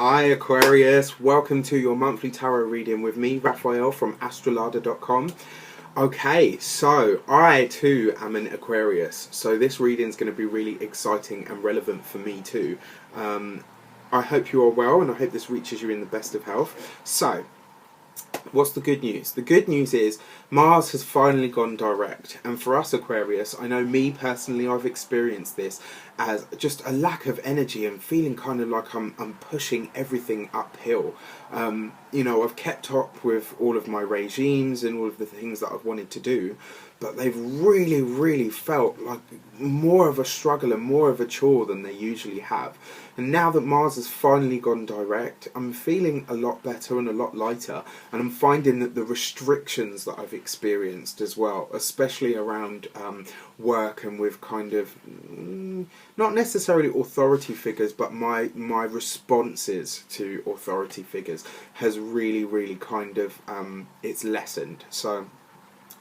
Hi Aquarius, welcome to your monthly tarot reading with me, Raphael from Astrolada.com. Okay, so I too am an Aquarius, so this reading is going to be really exciting and relevant for me too. I hope you are well and I hope this reaches you in the best of health. So, what's the good news? The good news is Mars has finally gone direct, and for us Aquarius, I know me personally, I've experienced this as just a lack of energy and feeling kind of like I'm pushing everything uphill. I've kept up with all of my regimes and all of the things that I've wanted to do, but they've really felt like more of a struggle and more of a chore than they usually have. And now that Mars has finally gone direct, I'm feeling a lot better and a lot lighter, and I'm finding that the restrictions that I've experienced as well, especially around work and with kind of not necessarily authority figures, but my responses to authority figures has really kind of it's lessened. So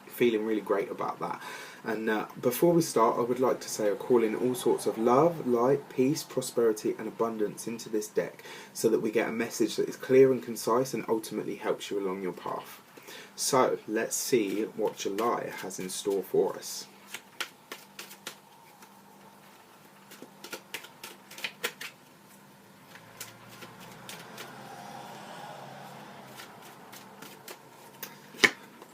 feeling really great about that. And before we start, I would like to say I call in all sorts of love, light, peace, prosperity and abundance into this deck so that we get a message that is clear and concise and ultimately helps you along your path. So let's see what July has in store for us.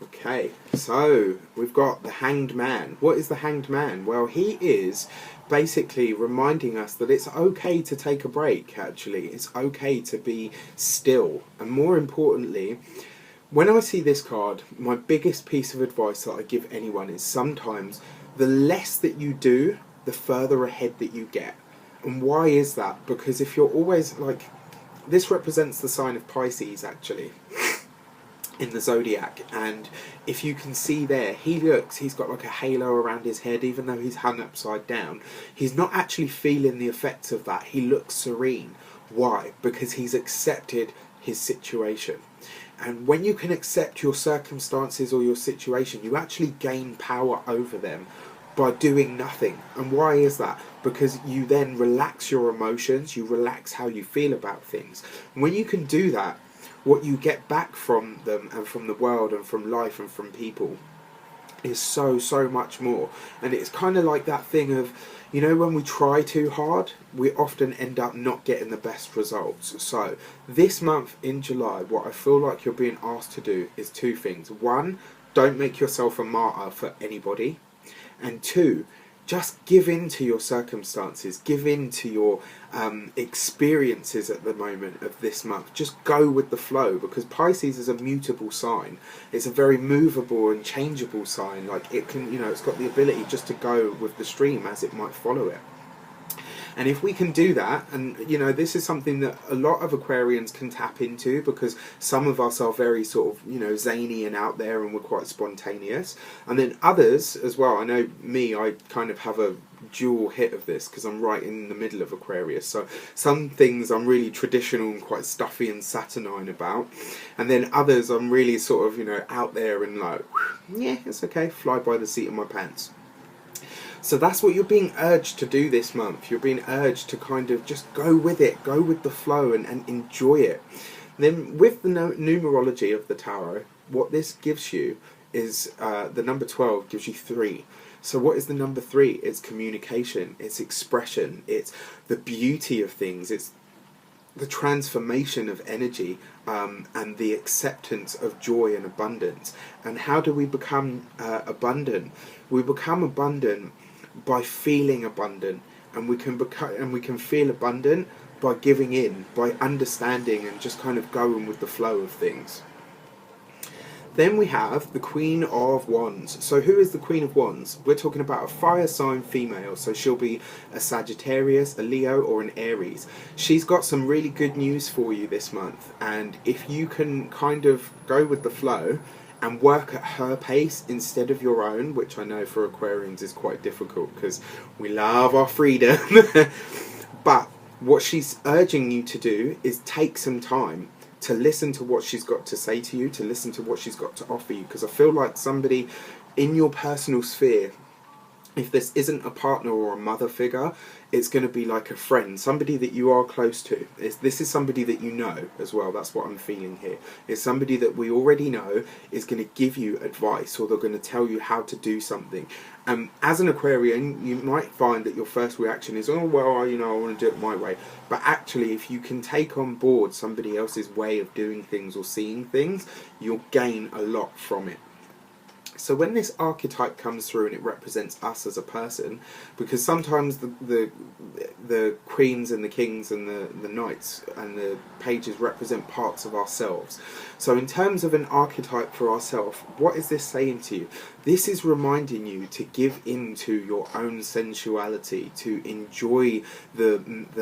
Okay, so we've got the Hanged Man. What is the Hanged Man? Well, he is basically reminding us that it's okay to take a break, actually. It's okay to be still. And more importantly, when I see this card, my biggest piece of advice that I give anyone is sometimes the less that you do, the further ahead that you get. And why is that? Because if you're always like... This represents the sign of Pisces, actually, in the zodiac, and if you can see there, he's got like a halo around his head, even though he's hung upside down. He's not actually feeling the effects of that. He looks serene. Why? Because he's accepted his situation. And when you can accept your circumstances or your situation, you actually gain power over them by doing nothing. And why is that? Because you then relax your emotions, you relax how you feel about things. And when you can do that, what you get back from them and from the world and from life and from people is so much more. And it's kind of like that thing of, when we try too hard, we often end up not getting the best results. So this month in July, what I feel like you're being asked to do is two things. One, don't make yourself a martyr for anybody. And two, just give in to your circumstances, give in to your experiences at the moment of this month. Just go with the flow, because Pisces is a mutable sign. It's a very movable and changeable sign. Like it can, it's got the ability just to go with the stream as it might follow it. And if we can do that, and this is something that a lot of Aquarians can tap into, because some of us are very sort of, zany and out there, and we're quite spontaneous. And then others as well. I know me, I kind of have a dual hit of this because I'm right in the middle of Aquarius. So some things I'm really traditional and quite stuffy and saturnine about. And then others I'm really sort of, out there and like, yeah, it's okay, fly by the seat of my pants. So that's what you're being urged to do this month. You're being urged to kind of just go with it, go with the flow and enjoy it. Then with the numerology of the tarot, what this gives you is the number 12 gives you 3. So what is the number 3? It's communication, it's expression, it's the beauty of things, it's the transformation of energy, and the acceptance of joy and abundance. And how do we become abundant? We become abundant by feeling abundant, and we can feel abundant by giving in, by understanding and just kind of going with the flow of things. Then we have the Queen of Wands. So who is the Queen of Wands? We're talking about a fire sign female, so she'll be a Sagittarius, a Leo or an Aries. She's got some really good news for you this month, and if you can kind of go with the flow and work at her pace instead of your own, which I know for Aquarians is quite difficult because we love our freedom. But what she's urging you to do is take some time to listen to what she's got to say to you, to listen to what she's got to offer you. Because I feel like somebody in your personal sphere If this isn't a partner or a mother figure, it's going to be like a friend, somebody that you are close to. This is somebody that you know as well. That's what I'm feeling here. It's somebody that we already know is going to give you advice, or they're going to tell you how to do something. As an Aquarian, you might find that your first reaction is, oh, well, I want to do it my way. But actually, if you can take on board somebody else's way of doing things or seeing things, you'll gain a lot from it. So when this archetype comes through and it represents us as a person, because sometimes the queens and the kings and the knights and the pages represent parts of ourselves. So in terms of an archetype for ourselves, what is this saying to you? This is reminding you to give in to your own sensuality, to enjoy the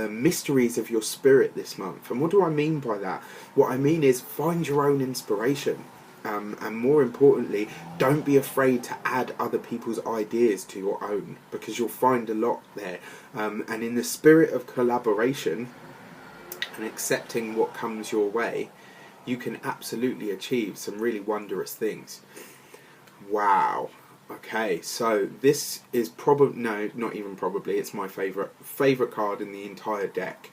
mysteries of your spirit this month. And what do I mean by that? What I mean is find your own inspiration. And more importantly, don't be afraid to add other people's ideas to your own, because you'll find a lot there. And in the spirit of collaboration and accepting what comes your way, you can absolutely achieve some really wondrous things. Wow. Okay, so this is probably, no, not even probably, it's my favourite card in the entire deck.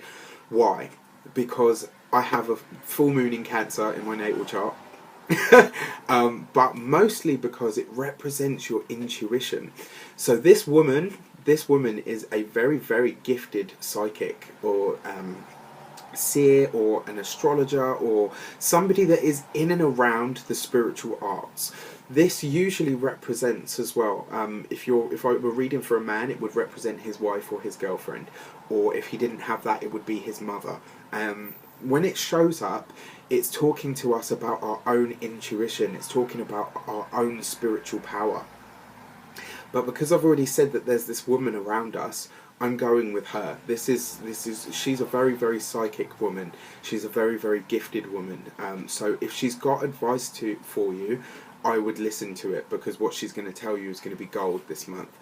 Why? Because I have a full moon in Cancer in my natal chart. But mostly because it represents your intuition. So this woman is a very, very gifted psychic, or seer, or an astrologer, or somebody that is in and around the spiritual arts. This usually represents as well, if I were reading for a man, it would represent his wife or his girlfriend, or if he didn't have that, it would be his mother. When it shows up, it's talking to us about our own intuition. It's talking about our own spiritual power. But because I've already said that there's this woman around us, I'm going with her. She's a very, very psychic woman. She's a very, very gifted woman. So if she's got advice for you, I would listen to it, because what she's going to tell you is going to be gold this month.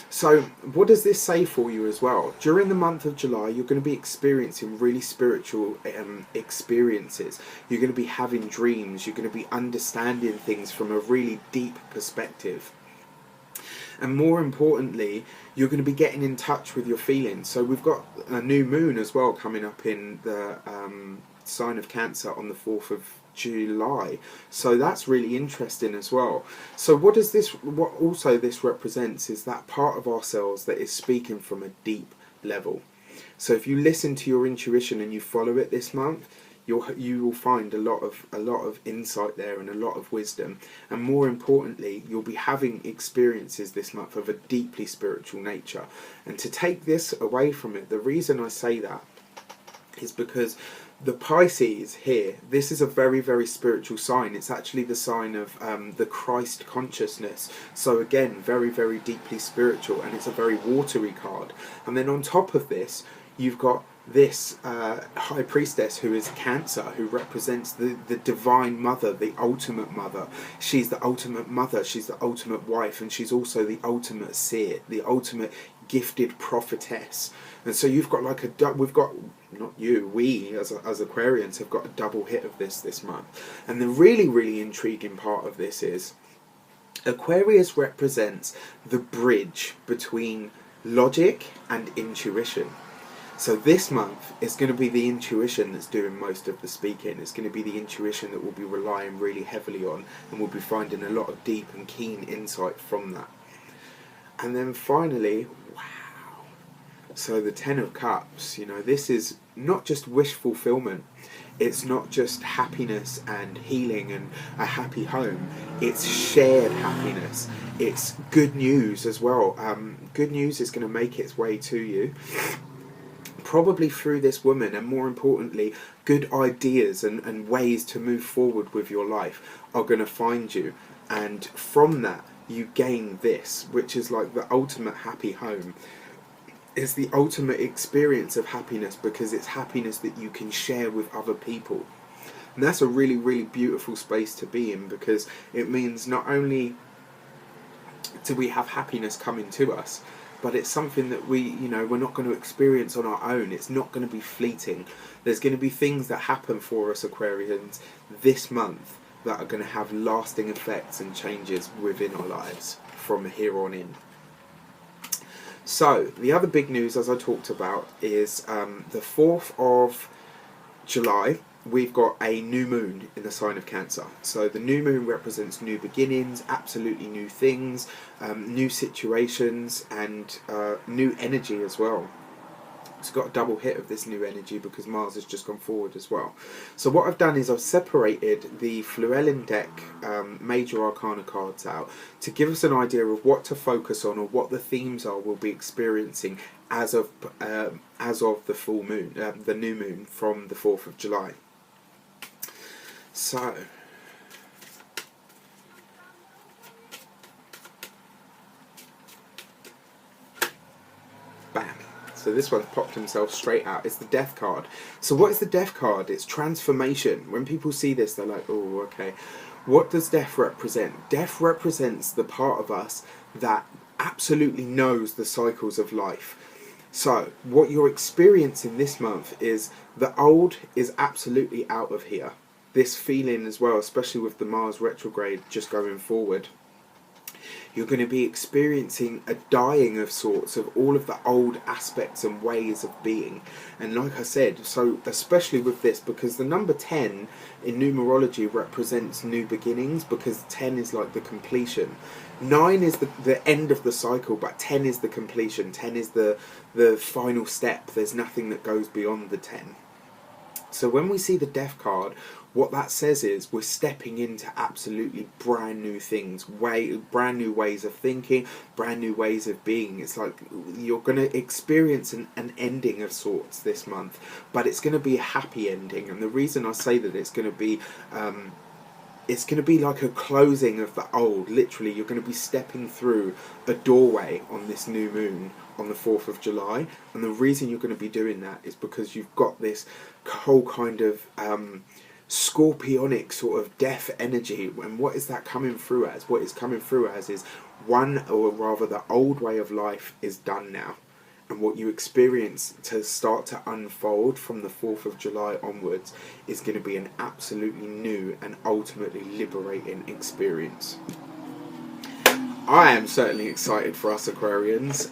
So what does this say for you as well? During the month of July, you're going to be experiencing really spiritual experiences. You're going to be having dreams. You're going to be understanding things from a really deep perspective. And more importantly, you're going to be getting in touch with your feelings. So we've got a new moon as well coming up in the sign of Cancer on the 4th of July, so that's really interesting as well. So what also this represents is that part of ourselves that is speaking from a deep level. So if you listen to your intuition and you follow it this month, you will find a lot of insight there and a lot of wisdom. And more importantly, you'll be having experiences this month of a deeply spiritual nature. And to take this away from it, the reason I say that is because the Pisces here, this is a very, very spiritual sign. It's actually the sign of the Christ consciousness. So again, very, very deeply spiritual, and it's a very watery card. And then on top of this, you've got this High Priestess who is Cancer, who represents the Divine Mother, the ultimate mother. She's the ultimate mother, she's the ultimate wife, and she's also the ultimate seer, the ultimate gifted prophetess. And so you've got like we as Aquarians have got a double hit of this month. And the really, really intriguing part of this is Aquarius represents the bridge between logic and intuition. So this month it's going to be the intuition that's doing most of the speaking. It's going to be the intuition that we'll be relying really heavily on, and we'll be finding a lot of deep and keen insight from that. And then finally, so the Ten of Cups, this is not just wish fulfillment. It's not just happiness and healing and a happy home. It's shared happiness. It's good news as well. Good news is going to make its way to you, probably through this woman, and more importantly, good ideas and ways to move forward with your life are going to find you. And from that, you gain this, which is like the ultimate happy home. It's the ultimate experience of happiness, because it's happiness that you can share with other people. And that's a really, really beautiful space to be in, because it means not only do we have happiness coming to us, but it's something that we're not going to experience on our own. It's not going to be fleeting. There's going to be things that happen for us Aquarians this month that are going to have lasting effects and changes within our lives from here on in. So, the other big news, as I talked about, is the 4th of July, we've got a new moon in the sign of Cancer. So the new moon represents new beginnings, absolutely new things, new situations, and new energy as well. It's got a double hit of this new energy because Mars has just gone forward as well. So what I've done is I've separated the Llewellyn deck major arcana cards out to give us an idea of what to focus on or what the themes are we'll be experiencing as of the full moon, the new moon from the 4th of July. So bam. So this one's popped himself straight out. It's the Death card. So what is the Death card? It's transformation. When people see this, they're like, oh, okay. What does Death represent? Death represents the part of us that absolutely knows the cycles of life. So what you're experiencing this month is the old is absolutely out of here. This feeling as well, especially with the Mars retrograde just going forward. You're going to be experiencing a dying of sorts of all of the old aspects and ways of being. And like I said, so especially with this, because the number 10 in numerology represents new beginnings, because 10 is like the completion. 9 is the end of the cycle, but 10 is the completion. 10 is the final step. There's nothing that goes beyond the 10. So when we see the Death card, what that says is we're stepping into absolutely brand new things, brand new ways of thinking, brand new ways of being. It's like you're going to experience an ending of sorts this month, but it's going to be a happy ending. And the reason I say that it's going to be like a closing of the old. Literally, you're going to be stepping through a doorway on this new moon on the 4th of July. And the reason you're going to be doing that is because you've got this whole kind of scorpionic sort of death energy. And what is that coming through as? What it's coming through as is one, or rather the old way of life is done now. And what you experience to start to unfold from the 4th of July onwards is going to be an absolutely new and ultimately liberating experience. I am certainly excited for us Aquarians.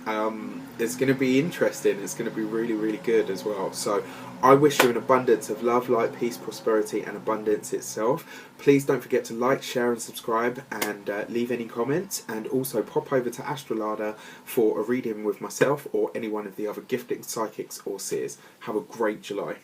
It's going to be interesting. It's going to be really, really good as well. So I wish you an abundance of love, light, peace, prosperity, and abundance itself. Please don't forget to like, share, and subscribe, and leave any comments. And also pop over to Astrolada for a reading with myself or any one of the other gifted psychics or seers. Have a great July.